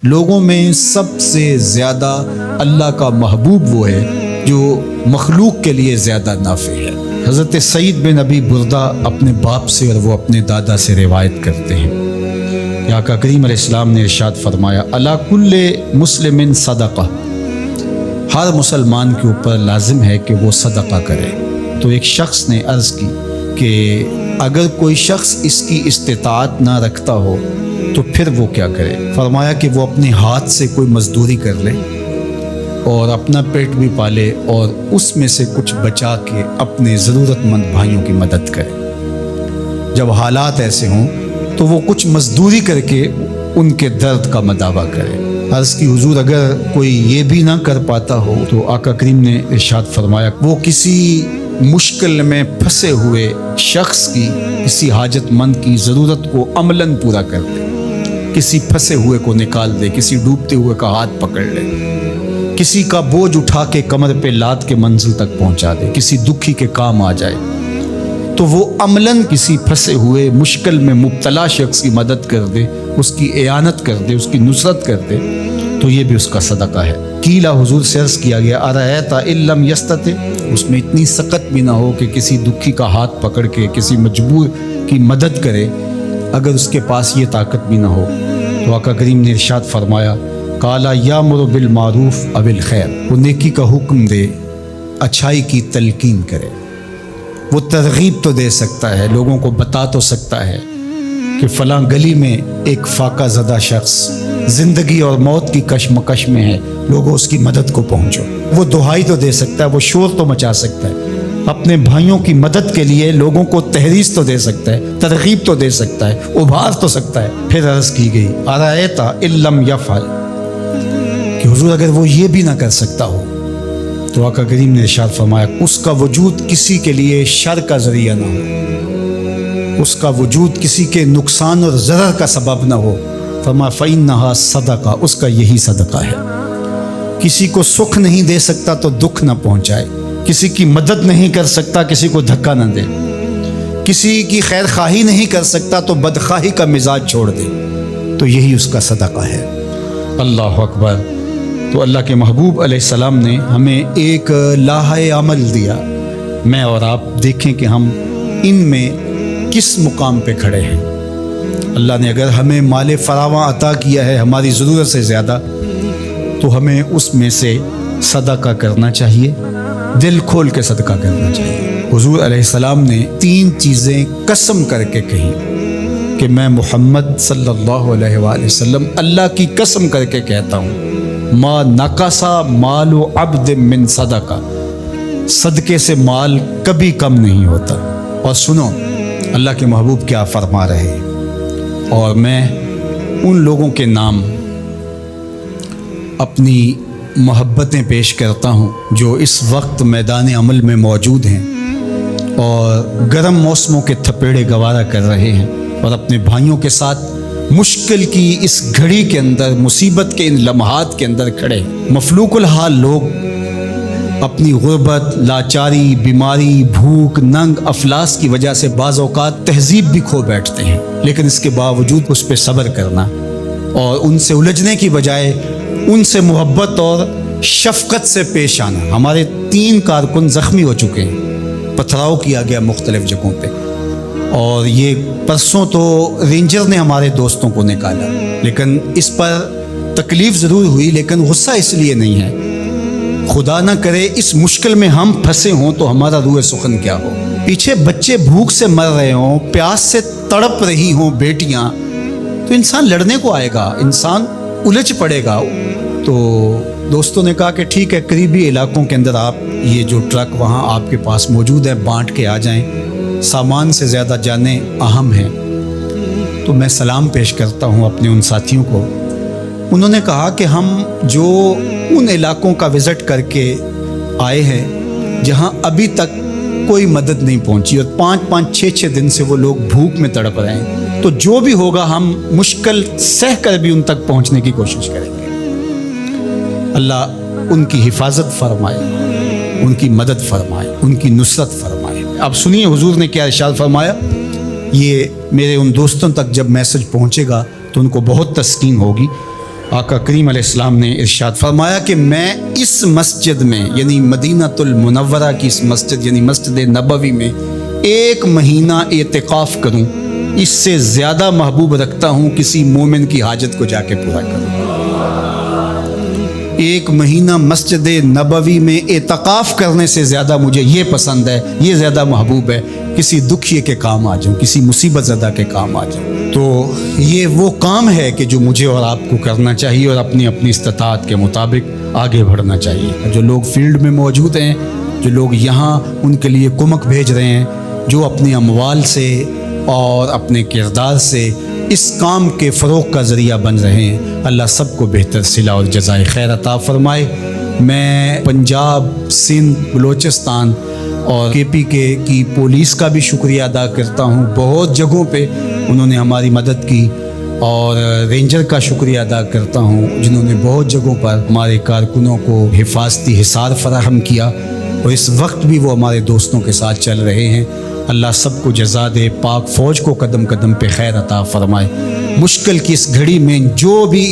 لوگوں میں سب سے زیادہ اللہ کا محبوب وہ ہے جو مخلوق کے لیے زیادہ نافع ہے۔ حضرت سعید بن ابی بردہ اپنے باپ سے اور وہ اپنے دادا سے روایت کرتے ہیں کہ آقا کریم علیہ السلام نے ارشاد فرمایا، علی کل مسلم صدقہ، ہر مسلمان کے اوپر لازم ہے کہ وہ صدقہ کرے۔ تو ایک شخص نے عرض کی کہ اگر کوئی شخص اس کی استطاعت نہ رکھتا ہو تو پھر وہ کیا کرے؟ فرمایا کہ وہ اپنے ہاتھ سے کوئی مزدوری کر لے اور اپنا پیٹ بھی پالے اور اس میں سے کچھ بچا کے اپنے ضرورت مند بھائیوں کی مدد کرے۔ جب حالات ایسے ہوں تو وہ کچھ مزدوری کر کے ان کے درد کا مداوع کرے۔ عرض کی حضور اگر کوئی یہ بھی نہ کر پاتا ہو تو آقا کریم نے ارشاد فرمایا وہ کسی مشکل میں پھنسے ہوئے شخص کی، کسی حاجت مند کی ضرورت کو عملاً پورا کر دے، کسی پھنسے ہوئے کو نکال دے، کسی ڈوبتے ہوئے کا ہاتھ پکڑ لے، کسی کا بوجھ اٹھا کے کمر پہ لاد کے منزل تک پہنچا دے، کسی دکھی کے کام آ جائے تو وہ عملاً کسی پھنسے ہوئے مشکل میں مبتلا شخص کی مدد کر دے، اس کی اعانت کر دے، اس کی نصرت کر دے، تو یہ بھی اس کا صدقہ ہے۔ قیلا حضور سے عرض کیا گیا ارأیت ان لم یستطع، اس میں اتنی سخت بھی نہ ہو کہ کسی دکھی کا ہاتھ پکڑ کے کسی مجبور کی مدد کرے، اگر اس کے پاس یہ طاقت بھی نہ ہو تو آقا کریم نے ارشاد فرمایا قال یامر بالمعروف او الخیر، وہ نیکی کا حکم دے، اچھائی کی تلقین کرے۔ وہ ترغیب تو دے سکتا ہے، لوگوں کو بتا تو سکتا ہے کہ فلاں گلی میں ایک فاقہ زدہ شخص زندگی اور موت کی کشمکش میں ہے، لوگوں اس کی مدد کو پہنچو۔ وہ دہائی تو دے سکتا ہے، وہ شور تو مچا سکتا ہے، اپنے بھائیوں کی مدد کے لیے لوگوں کو تحریض تو دے سکتا ہے، ترغیب تو دے سکتا ہے، ابھار تو سکتا ہے۔ پھر عرض کی گئی ارأیت ان لم یفعل، کہ حضور اگر وہ یہ بھی نہ کر سکتا ہو تو آقا کریم نے ارشاد فرمایا اس کا وجود کسی کے لیے شر کا ذریعہ نہ ہو، اس کا وجود کسی کے نقصان اور ضرر کا سبب نہ ہو، فرمایا فإنہا صدقہ، اس کا یہی صدقہ ہے۔ کسی کو سکھ نہیں دے سکتا تو دکھ نہ پہنچائے، کسی کی مدد نہیں کر سکتا کسی کو دھکا نہ دے، کسی کی خیر خواہی نہیں کر سکتا تو بدخواہی کا مزاج چھوڑ دے، تو یہی اس کا صدقہ ہے۔ اللہ اکبر۔ تو اللہ کے محبوب علیہ السلام نے ہمیں ایک لاہے عمل دیا، میں اور آپ دیکھیں کہ ہم ان میں کس مقام پہ کھڑے ہیں۔ اللہ نے اگر ہمیں مال فراواں عطا کیا ہے ہماری ضرورت سے زیادہ تو ہمیں اس میں سے صدقہ کرنا چاہیے، دل کھول کے صدقہ کرنا چاہیے۔ حضور علیہ السلام نے 3 چیزیں قسم کر کے کہیں کہ میں محمد صلی اللہ علیہ وآلہ وسلم اللہ کی قسم کر کے کہتا ہوں ما نقص مال عبد من صدقہ، صدقے سے مال کبھی کم نہیں ہوتا۔ اور سنو اللہ کے محبوب کیا فرما رہے ہیں، اور میں ان لوگوں کے نام اپنی محبتیں پیش کرتا ہوں جو اس وقت میدان عمل میں موجود ہیں اور گرم موسموں کے تھپیڑے گوارا کر رہے ہیں اور اپنے بھائیوں کے ساتھ مشکل کی اس گھڑی کے اندر، مصیبت کے ان لمحات کے اندر کھڑے ہیں۔ مفلوق الحال لوگ اپنی غربت، لاچاری، بیماری، بھوک، ننگ، افلاس کی وجہ سے بعض اوقات تہذیب بھی کھو بیٹھتے ہیں، لیکن اس کے باوجود اس پہ صبر کرنا اور ان سے الجھنے کی بجائے ان سے محبت اور شفقت سے پیش آنا۔ ہمارے 3 کارکن زخمی ہو چکے ہیں، پتھراؤ کیا گیا مختلف جگہوں پہ، اور یہ پرسوں تو رینجر نے ہمارے دوستوں کو نکالا، لیکن اس پر تکلیف ضرور ہوئی، لیکن غصہ اس لیے نہیں ہے، خدا نہ کرے اس مشکل میں ہم پھنسے ہوں تو ہمارا روح سخن کیا ہو۔ پیچھے بچے بھوک سے مر رہے ہوں، پیاس سے تڑپ رہی ہوں بیٹیاں، تو انسان لڑنے کو آئے گا، انسان الجھ پڑے گا۔ تو دوستوں نے کہا کہ ٹھیک ہے، قریبی علاقوں کے اندر آپ یہ جو ٹرک وہاں آپ کے پاس موجود ہے بانٹ کے آ جائیں، سامان سے زیادہ جانیں اہم ہیں۔ تو میں سلام پیش کرتا ہوں اپنے ان ساتھیوں کو۔ انہوں نے کہا کہ ہم جو ان علاقوں کا وزٹ کر کے آئے ہیں جہاں ابھی تک کوئی مدد نہیں پہنچی اور 5-5 6-6 دن سے وہ لوگ بھوک میں تڑپ رہے ہیں، تو جو بھی ہوگا ہم مشکل سہ کر بھی ان تک پہنچنے کی کوشش کریں گے۔ اللہ ان کی حفاظت فرمائے، ان کی مدد فرمائے، ان کی نصرت فرمائے۔ اب سنیے حضور نے کیا ارشاد فرمایا۔ یہ میرے ان دوستوں تک جب میسج پہنچے گا تو ان کو بہت تسکین ہوگی۔ آقا کریم علیہ السلام نے ارشاد فرمایا کہ میں اس مسجد میں یعنی مدینہ المنورہ کی اس مسجد یعنی مسجد نبوی میں 1 مہینہ اعتکاف کروں، اس سے زیادہ محبوب رکھتا ہوں کسی مومن کی حاجت کو جا کے پورا کروں۔ 1 مہینہ مسجد نبوی میں اعتکاف کرنے سے زیادہ مجھے یہ پسند ہے، یہ زیادہ محبوب ہے کسی دکھیے کے کام آ جاؤں، کسی مصیبت زدہ کے کام آ جاؤں۔ تو یہ وہ کام ہے کہ جو مجھے اور آپ کو کرنا چاہیے اور اپنی اپنی استطاعت کے مطابق آگے بڑھنا چاہیے۔ جو لوگ فیلڈ میں موجود ہیں، جو لوگ یہاں ان کے لیے کمک بھیج رہے ہیں، جو اپنے اموال سے اور اپنے کردار سے اس کام کے فروغ کا ذریعہ بن رہے ہیں، اللہ سب کو بہتر صلہ اور جزائے خیر عطا فرمائے۔ میں پنجاب، سندھ، بلوچستان اور KPK کی پولیس کا بھی شکریہ ادا کرتا ہوں، بہت جگہوں پہ انہوں نے ہماری مدد کی، اور رینجر کا شکریہ ادا کرتا ہوں جنہوں نے بہت جگہوں پر ہمارے کارکنوں کو حفاظتی حصار فراہم کیا، اور اس وقت بھی وہ ہمارے دوستوں کے ساتھ چل رہے ہیں۔ اللہ سب کو جزا دے، پاک فوج کو قدم قدم پہ خیر عطا فرمائے۔ مشکل کی اس گھڑی میں جو بھی